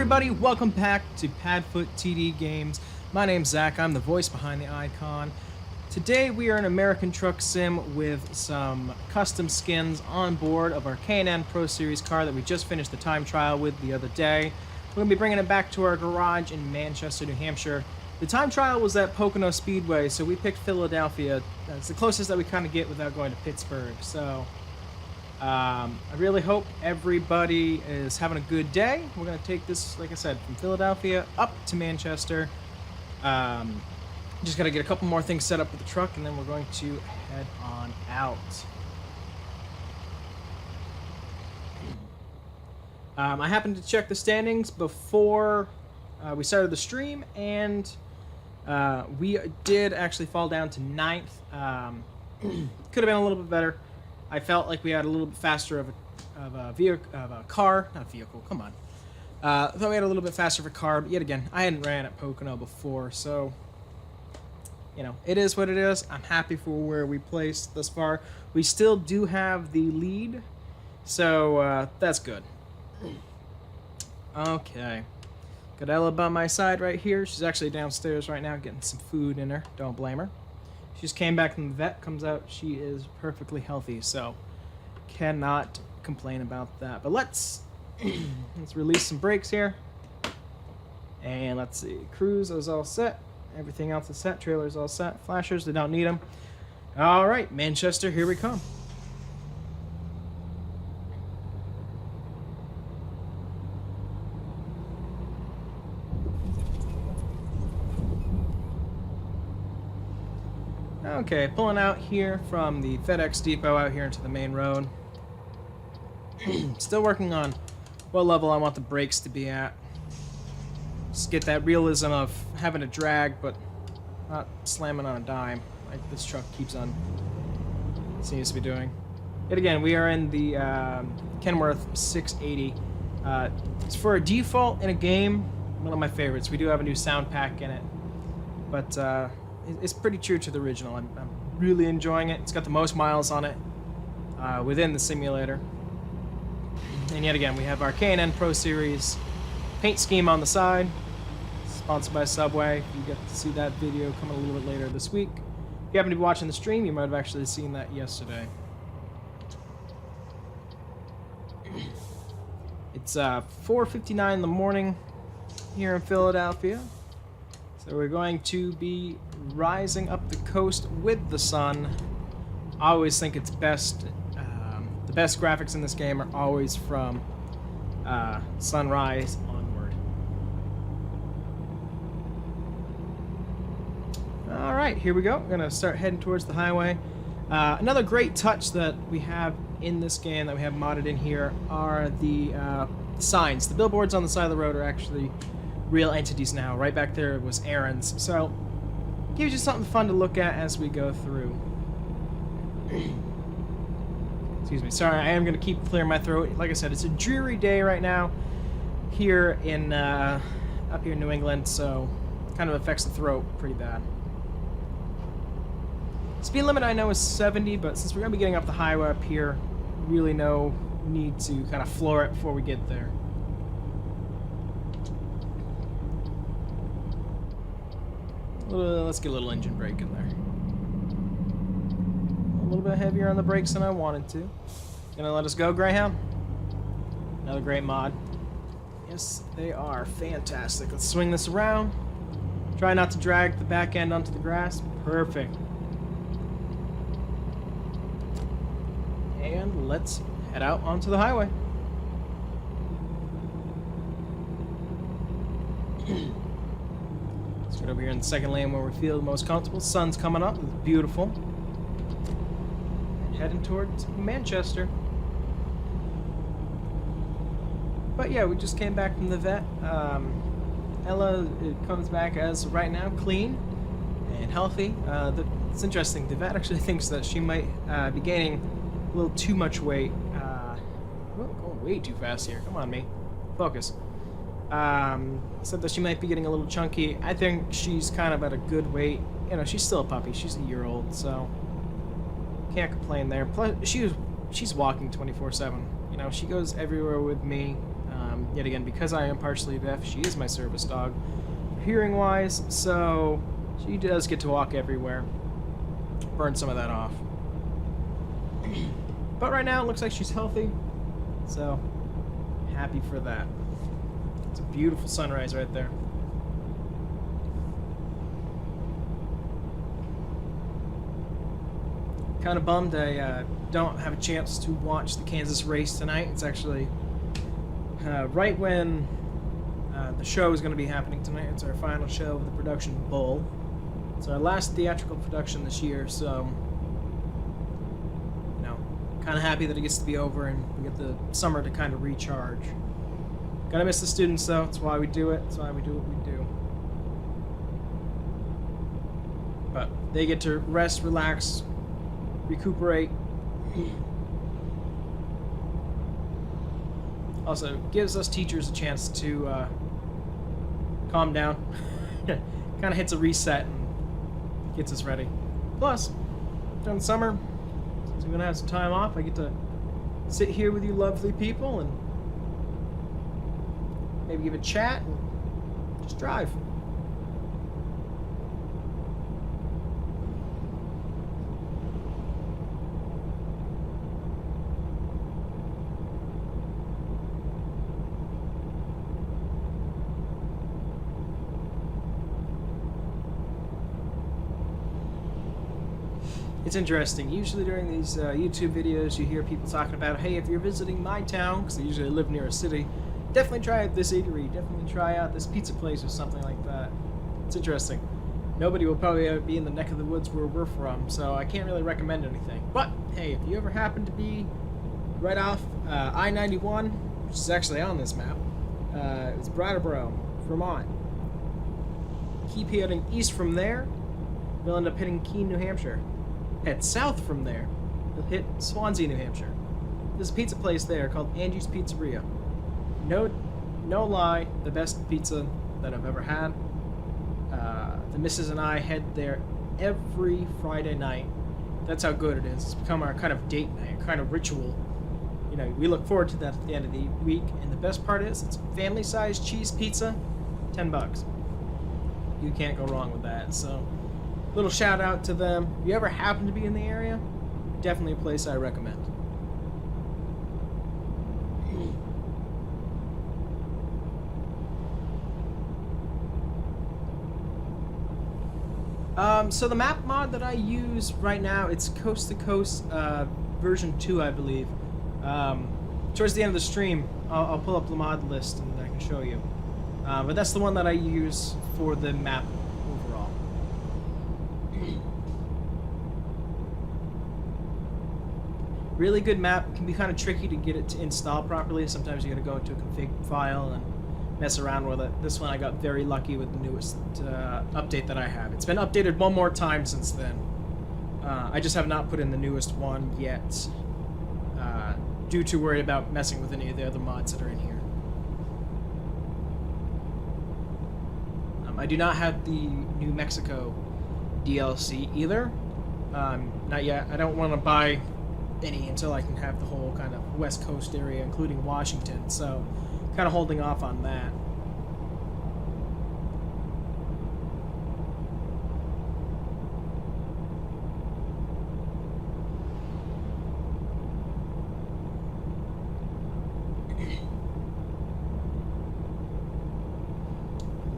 everybody, welcome back to PadfootTD Games. My name's Zach, I'm the voice behind the icon. Today we are in American Truck Sim with some custom skins on board of our K&N Pro Series car that we just finished the time trial with the other day. We're going to be bringing it back to our garage in Manchester, New Hampshire. The time trial was at Pocono Speedway, so we picked Philadelphia. That's the closest that we kind of get without going to Pittsburgh. So I really hope everybody is having a good day. We're going to take this, like I said, from Philadelphia up to Manchester. Just got to get a couple more things set up with the truck, and then we're going to head on out. I happened to check the standings before we started the stream, and we did actually fall down to 9th. Could have been a little bit better. I felt like we had a little bit faster of a car, not a vehicle, come on. I thought we had a little bit faster of a car, but yet again, I hadn't ran at Pocono before, so, you know, it is what it is. I'm happy for where we placed thus far. We still do have the lead, so that's good. Okay. Got Ella by my side right here. She's actually downstairs right now getting some food in her. Don't blame her. She just came back from the vet, comes out, she is perfectly healthy, so cannot complain about that. But let's release some brakes here. And let's see, cruise is all set. Everything else is set. Trailer's all set. Flashers, they don't need them. All right, Manchester, here we come. Okay, pulling out here from the FedEx depot out here into the main road. Still working on what level I want the brakes to be at. Just get that realism of having a drag, but not slamming on a dime like this truck seems to be doing. Yet again, we are in the Kenworth 680. It's for a default in a game, one of my favorites. We do have a new sound pack in it, but it's pretty true to the original. I'm really enjoying it. It's got the most miles on it within the simulator. And yet again, we have our K&N Pro Series paint scheme on the side, sponsored by Subway. You get to see that video coming a little bit later this week. If you happen to be watching the stream, you might have actually seen that yesterday. It's 4:59 in the morning here in Philadelphia. So we're going to be rising up the coast with the sun. I always think it's best, the best graphics in this game are always from sunrise onward. All right, here we go. We're gonna start heading towards the highway. Another great touch that we have in this game that we have modded in here are the signs. The billboards on the side of the road are actually real entities now. Right back there was Aaron's, so gives you something fun to look at as we go through. Excuse me, sorry, I am going to keep clearing my throat. Like I said, it's a dreary day right now here in up here in New England, so it kind of affects the throat pretty bad. Speed limit I know is 70, but since we're going to be getting off the highway up here, really no need to kind of floor it before we get there. Let's get a little engine brake in there. A little bit heavier on the brakes than I wanted to. Gonna let us go, Greyhound? Another great mod. Yes, they are fantastic. Let's swing this around. Try not to drag the back end onto the grass. Perfect. And let's head out onto the highway. Right over here in the second lane where we feel the most comfortable. Sun's coming up. It's beautiful. Heading towards Manchester. But yeah, we just came back from the vet. Ella comes back as right now clean and healthy. It's interesting. The vet actually thinks that she might be gaining a little too much weight. Going way too fast here. Come on, me. Focus. Said that she might be getting a little chunky. I think she's kind of at a good weight. You know, she's still a puppy. She's a year old, so can't complain there. Plus, she's walking 24/7. You know, she goes everywhere with me. Yet again, because I am partially deaf, she is my service dog, hearing-wise, so she does get to walk everywhere. Burn some of that off. But right now, it looks like she's healthy, so happy for that. It's a beautiful sunrise right there. Kind of bummed I don't have a chance to watch the Kansas race tonight. It's actually right when the show is going to be happening tonight. It's our final show of the production Bull. It's our last theatrical production this year, so you know, kind of happy that it gets to be over and we get the summer to kind of recharge. Gonna miss the students though. That's why we do it. That's why we do what we do. But they get to rest, relax, recuperate. Also gives us teachers a chance to calm down. Kind of hits a reset and gets us ready. Plus, during the summer, since I'm gonna have some time off, I get to sit here with you lovely people and maybe give a chat and just drive. It's interesting. Usually during these YouTube videos, you hear people talking about, hey, if you're visiting my town, because they usually live near a city, definitely try out this eatery, definitely try out this pizza place or something like that. It's interesting. Nobody will probably be in the neck of the woods where we're from, so I can't really recommend anything. But, hey, if you ever happen to be right off I-91, which is actually on this map, it's Brattleboro, Vermont. Keep heading east from there, you'll end up hitting Keene, New Hampshire. Head south from there, you'll hit Swansea, New Hampshire. There's a pizza place there called Angie's Pizzeria. No lie, the best pizza that I've ever had. The missus and I head there every Friday night. That's how good it is. It's become our kind of date night, kind of ritual. You know, we look forward to that at the end of the week. And the best part is, it's family-sized cheese pizza, $10. You can't go wrong with that. So, little shout out to them. If you ever happen to be in the area, definitely a place I recommend. So the map mod that I use right now, it's Coast to Coast version 2, I believe. Towards the end of the stream, I'll pull up the mod list and I can show you. But that's the one that I use for the map overall. Really good map. It can be kind of tricky to get it to install properly. Sometimes you gotta go into a config file and mess around with it. This one I got very lucky with the newest update that I have. It's been updated one more time since then. I just have not put in the newest one yet, due to worried about messing with any of the other mods that are in here. I do not have the New Mexico DLC either. Not yet. I don't want to buy any until I can have the whole kind of West Coast area, including Washington, so kind of holding off on that.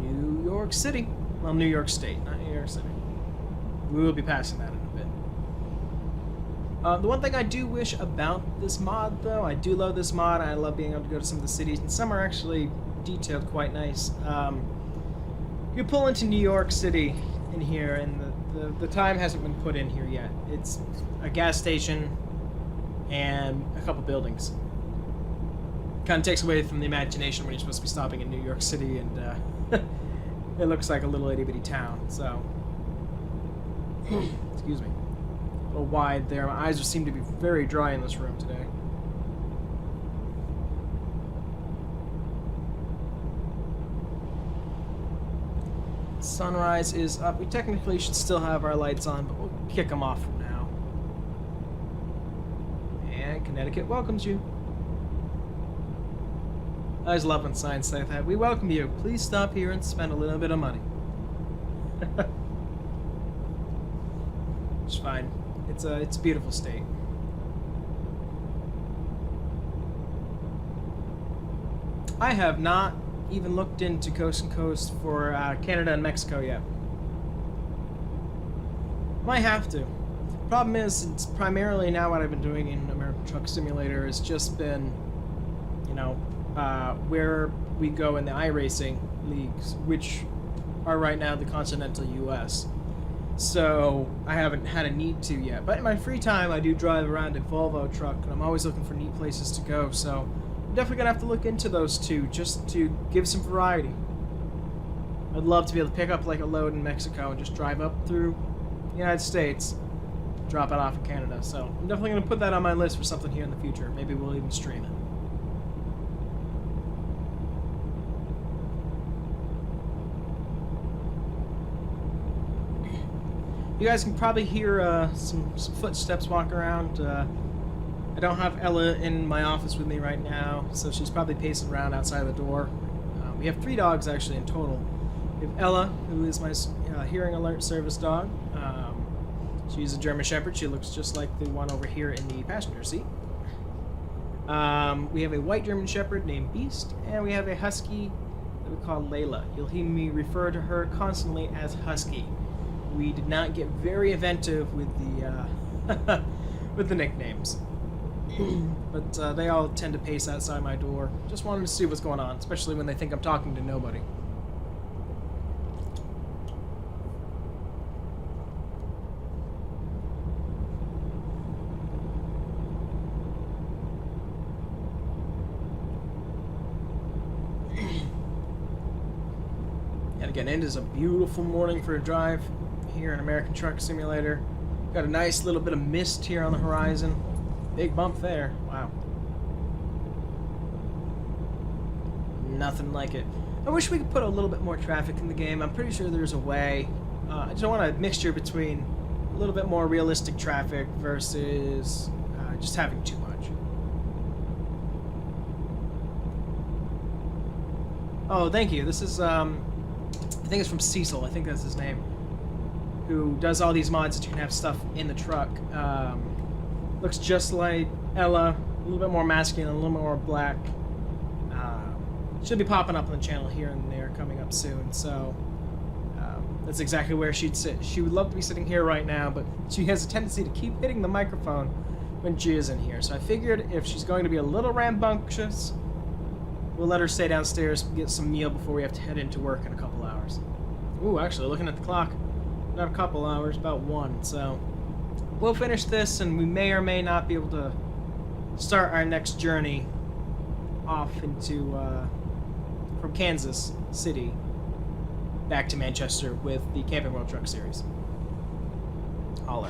New York City. Well, New York State, not New York City. We will be passing that in a bit. The one thing I do wish about this mod, though, I do love this mod. I love being able to go to some of the cities, and some are actually detailed quite nice. You pull into New York City in here, and the time hasn't been put in here yet. It's a gas station and a couple buildings. Kind of takes away from the imagination when you're supposed to be stopping in New York City, and it looks like a little itty-bitty town, so... Excuse me. A little wide there. My eyes seem to be very dry in this room today. Sunrise is up. We technically should still have our lights on, but we'll kick them off from now. And Connecticut welcomes you. I always love when signs say that. We welcome you. Please stop here and spend a little bit of money. It's fine. It's a beautiful state. I have not even looked into Coast and Coast for Canada and Mexico yet. Might have to. Problem is, it's primarily now what I've been doing in American Truck Simulator has just been, you know, where we go in the iRacing leagues, which are right now the continental U.S. So I haven't had a need to yet. But in my free time, I do drive around a Volvo truck, and I'm always looking for neat places to go. So I'm definitely gonna have to look into those two just to give some variety. I'd love to be able to pick up like a load in Mexico and just drive up through the United States, drop it off in Canada. So I'm definitely gonna put that on my list for something here in the future. Maybe we'll even stream it. You guys can probably hear some footsteps walking around. I don't have Ella in my office with me right now, so she's probably pacing around outside the door. We have 3 dogs actually in total. We have Ella, who is my hearing alert service dog. She's a German Shepherd. She looks just like the one over here in the passenger seat. We have a white German Shepherd named Beast, and we have a Husky that we call Layla. You'll hear me refer to her constantly as Husky. We did not get very inventive with the with the nicknames, but they all tend to pace outside my door. Just wanted to see what's going on, especially when they think I'm talking to nobody. And again, it is a beautiful morning for a drive here in American Truck Simulator. Got a nice little bit of mist here on the horizon. Big bump there. Wow. Nothing like it. I wish we could put a little bit more traffic in the game. I'm pretty sure there's a way. I just want a mixture between a little bit more realistic traffic versus just having too much. Oh, thank you. This is, I think it's from Cecil. I think that's his name. Who does all these mods that you can have stuff in the truck. Looks just like Ella, a little bit more masculine, a little more black. Should be popping up on the channel here and there coming up soon, so that's exactly where she'd sit. She would love to be sitting here right now, but she has a tendency to keep hitting the microphone when she is in here. So I figured if she's going to be a little rambunctious, we'll let her stay downstairs and get some meal before we have to head into work in a couple hours. Ooh, actually, looking at the clock, not a couple hours, about 1. So we'll finish this, and we may or may not be able to start our next journey off into from Kansas City back to Manchester with the Camping World Truck Series. Hauler.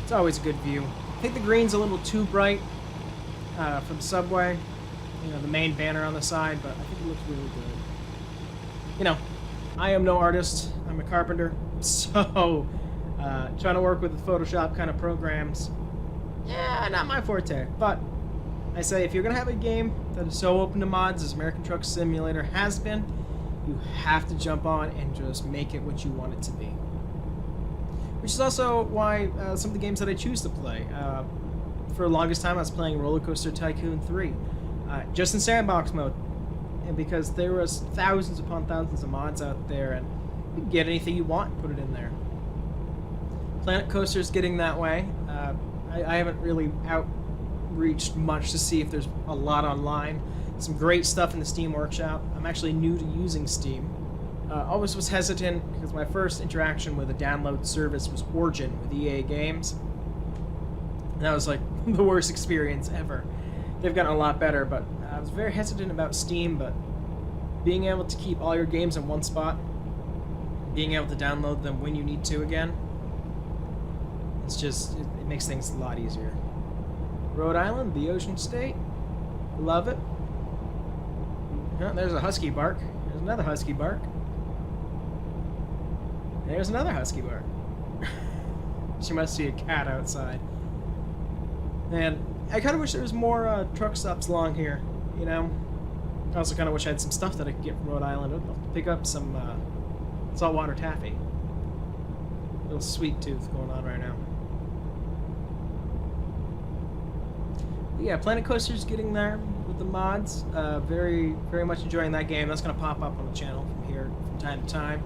It's always a good view. I think the green's a little too bright for the subway, you know, the main banner on the side, but I think it looks really good. You know, I am no artist, I'm a carpenter, so trying to work with the Photoshop kind of programs, yeah, not my forte. But I say, if you're going to have a game that is so open to mods as American Truck Simulator has been, you have to jump on and just make it what you want it to be. Which is also why some of the games that I choose to play. For the longest time I was playing Roller Coaster Tycoon 3, just in sandbox mode. And because there was thousands upon thousands of mods out there, and you can get anything you want and put it in there. Planet Coaster's getting that way. I haven't really outreached much to see if there's a lot online. Some great stuff in the Steam Workshop. I'm actually new to using Steam. Always was hesitant because my first interaction with a download service was Origin with EA Games. And that was like the worst experience ever. They've gotten a lot better, but I was very hesitant about Steam, but being able to keep all your games in one spot, being able to download them when you need to again, it's just, it makes things a lot easier. Rhode Island, the Ocean State, love it. Oh, there's a husky bark. There's another husky bark. There's another husky bark. She must see a cat outside. And I kind of wish there was more truck stops along here, you know? I also kind of wish I had some stuff that I could get from Rhode Island. I'd love to pick up some saltwater taffy. A little sweet tooth going on right now. But yeah, Planet Coaster's getting there with the mods. Very much enjoying that game. That's going to pop up on the channel from here from time to time.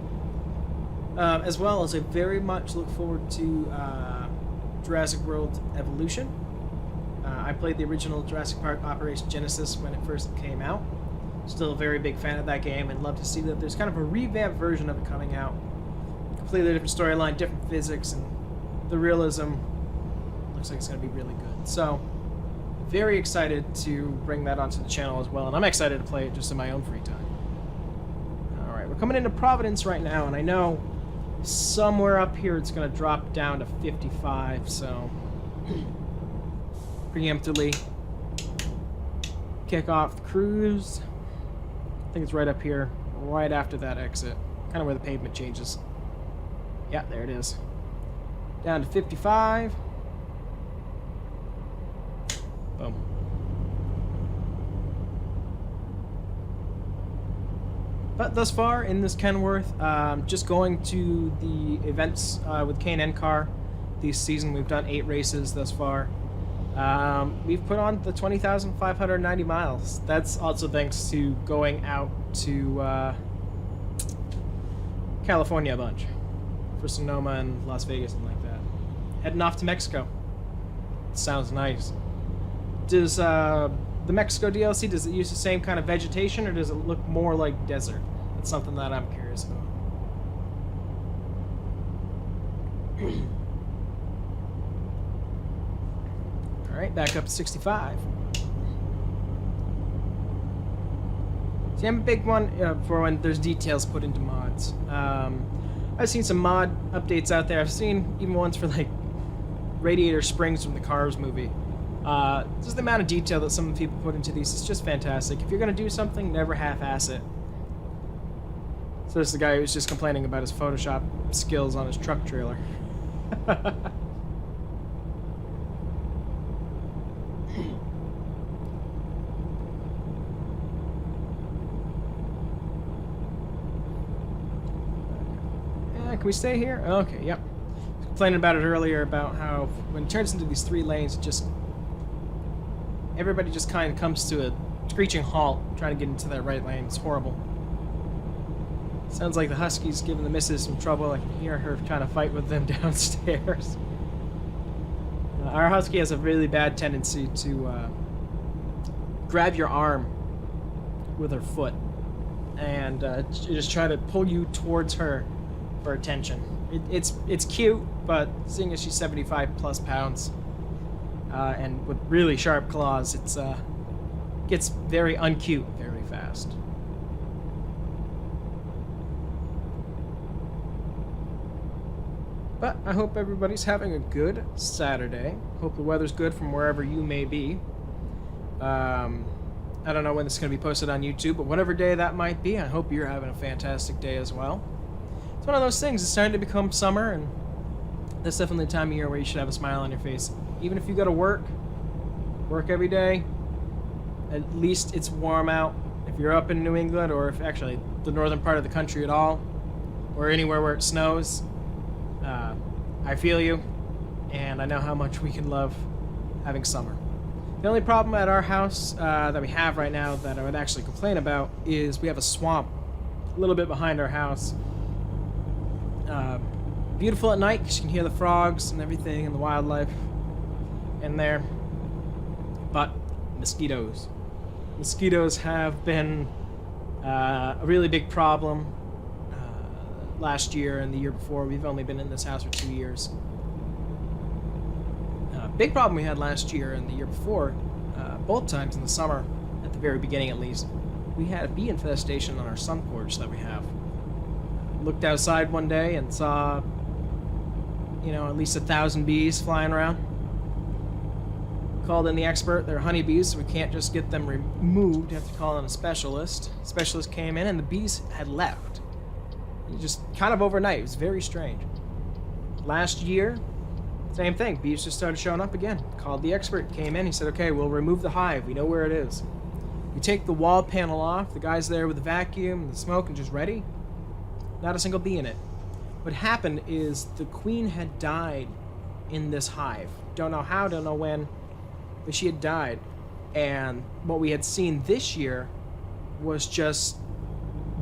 As well as I very much look forward to Jurassic World Evolution. I played the original Jurassic Park Operation Genesis when it first came out. Still a very big fan of that game and love to see that there's kind of a revamped version of it coming out. Completely different storyline, different physics, and the realism looks like it's going to be really good. So, very excited to bring that onto the channel as well, and I'm excited to play it just in my own free time. Alright, we're coming into Providence right now, and I know somewhere up here it's going to drop down to 55, so preemptively kick off the cruise. I think it's right up here, right after that exit, kind of where the pavement changes. Yeah, there it is. Down to 55. Boom. But thus far in this Kenworth, just going to the events with K&N Car this season. We've done 8 races thus far. We've put on the 20,590 miles. That's also thanks to going out to California a bunch. For Sonoma and Las Vegas and like that. Heading off to Mexico. Sounds nice. Does the Mexico DLC, does it use the same kind of vegetation or does it look more like desert? That's something that I'm curious about. Alright, back up to 65. See, I'm a big one for when there's details put into mods. I've seen some mod updates out there. I've seen even ones for like radiator springs from the Cars movie. Just the amount of detail that some people put into these is just fantastic. If you're going to do something, never half-ass it. So this is the guy who's just complaining about his Photoshop skills on his truck trailer. Can we stay here? Okay, yep. Complaining about it earlier about how when it turns into these 3 lanes, it just everybody just kind of comes to a screeching halt trying to get into that right lane. It's horrible. Sounds like the Husky's giving the missus some trouble. I can hear her trying to fight with them downstairs. Our Husky has a really bad tendency to grab your arm with her foot and just try to pull you towards her for attention. It's cute, but seeing as she's 75 plus pounds and with really sharp claws, it's gets very uncute very fast. But I hope everybody's having a good Saturday. Hope the weather's good from wherever you may be. I don't know when this is going to be posted on YouTube, but whatever day that might be, I hope you're having a fantastic day as well. It's one of those things. It's starting to become summer, and that's definitely the time of year where you should have a smile on your face. Even if you go to work every day, at least it's warm out. If you're up in New England, or if actually the northern part of the country at all, or anywhere where it snows, I feel you, and I know how much we can love having summer. The only problem at our house that we have right now that I would actually complain about is we have a swamp a little bit behind our house. Beautiful at night because you can hear the frogs and everything and the wildlife in there. But mosquitoes. Mosquitoes have been a really big problem last year and the year before. We've only been in this house for 2 years. Big problem we had last year and the year before, both times in the summer, at the very beginning at least, we had a bee infestation on our sun porch that we have. Looked outside one day and saw, you know, at least 1,000 bees flying around. Called in the expert. They're honeybees, so we can't just get them removed. You have to call in a specialist. Specialist came in and the bees had left. Just kind of overnight. It was very strange. Last year, Same thing. Bees just started showing up again. Called the expert, came in. He said, okay, we'll remove the hive. We know where it is. We take the wall panel off. The guy's there with the vacuum, the smoke, and just ready. Not a single bee in it. What happened is the queen had died in this hive. Don't know how, don't know when, but she had died. And what we had seen this year was just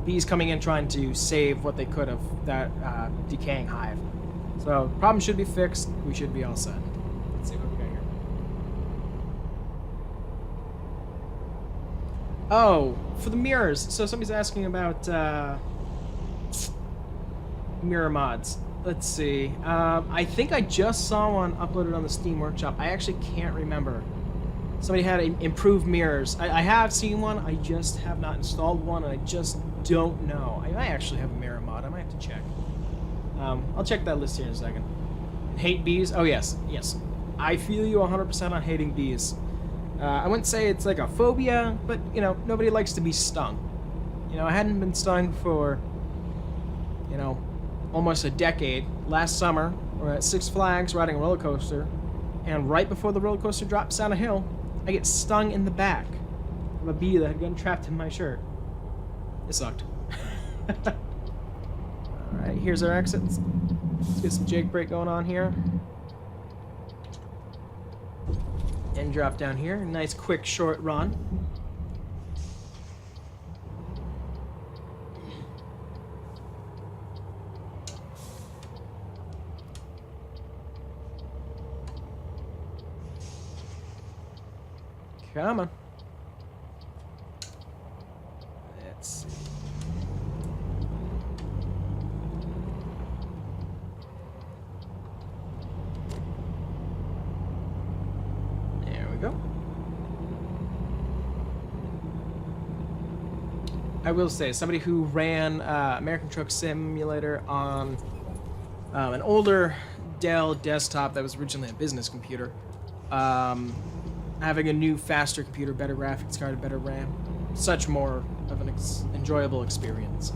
bees coming in trying to save what they could of that decaying hive. So problem should be fixed. We should be all set. Let's see what we got here. Oh, for the mirrors. So somebody's asking about mirror mods. Let's see. I think I just saw one uploaded on the Steam Workshop. I actually can't remember. Somebody had improved mirrors. I have seen one. I just have not installed one, and I just don't know. I might actually have a mirror mod. I might have to check. I'll check that list here in a second. Hate bees? Oh, yes. Yes. I feel you 100% on hating bees. I wouldn't say it's like a phobia, but, you know, nobody likes to be stung. You know, I hadn't been stung for, you know, almost a decade. Last summer, we're at Six Flags riding a roller coaster, and right before the roller coaster drops down a hill, I get stung in the back from a bee that had gotten trapped in my shirt. It sucked. Alright, here's our exits. Let's get some jake brake going on here. And drop down here. Nice, quick, short run. Come on. Let's see. There we go. I will say, somebody who ran American Truck Simulator on an older Dell desktop that was originally a business computer, having a new, faster computer, better graphics card, better RAM, such more of an enjoyable experience.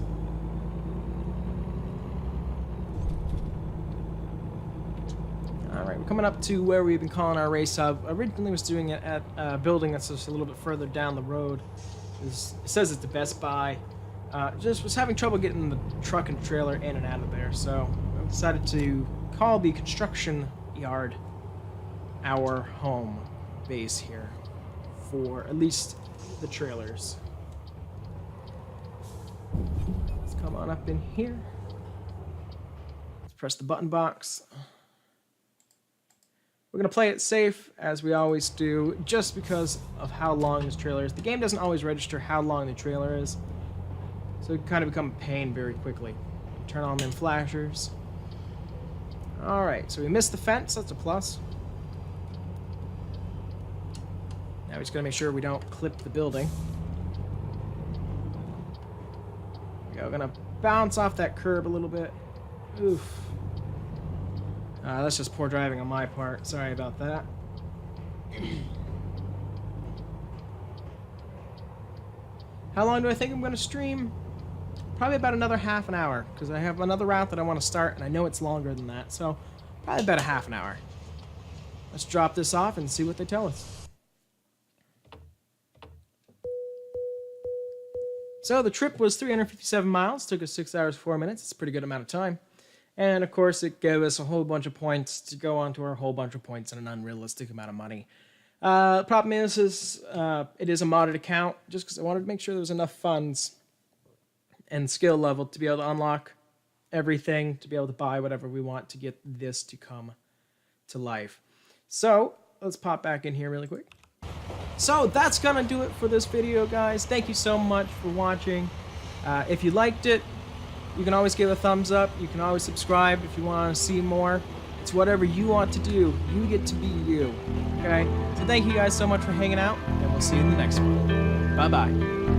Alright, we're coming up to where we've been calling our race hub. Originally was doing it at a building that's just a little bit further down the road. It says it's the Best Buy. Just was having trouble getting the truck and trailer in and out of there, so I decided to call the construction yard our home base here for at least the trailers. Let's come on up in here. Let's press the button box. We're going to play it safe, as we always do, just because of how long this trailer is. The game doesn't always register how long the trailer is, so it can kind of become a pain very quickly. Turn on them flashers. Alright, so we missed the fence, that's a plus. Now we just gotta make sure we don't clip the building. There we go, gonna bounce off that curb a little bit. Oof. That's just poor driving on my part. Sorry about that. How long do I think I'm gonna stream? Probably about another half an hour, because I have another route that I want to start, and I know it's longer than that, so probably about a half an hour. Let's drop this off and see what they tell us. So the trip was 357 miles, took us 6 hours, 4 minutes. It's a pretty good amount of time. And of course, it gave us a whole bunch of points to go on to our whole bunch of points and an unrealistic amount of money. The problem is it is a modded account, just because I wanted to make sure there was enough funds and skill level to be able to unlock everything, to be able to buy whatever we want to get this to come to life. So let's pop back in here really quick. So that's gonna do it for this video, guys. Thank you so much for watching. If you liked it, you can always give a thumbs up. You can always subscribe if you want to see more. It's whatever you want to do. You get to be you. Okay? So thank you guys so much for hanging out, and we'll see you in the next one. Bye-bye.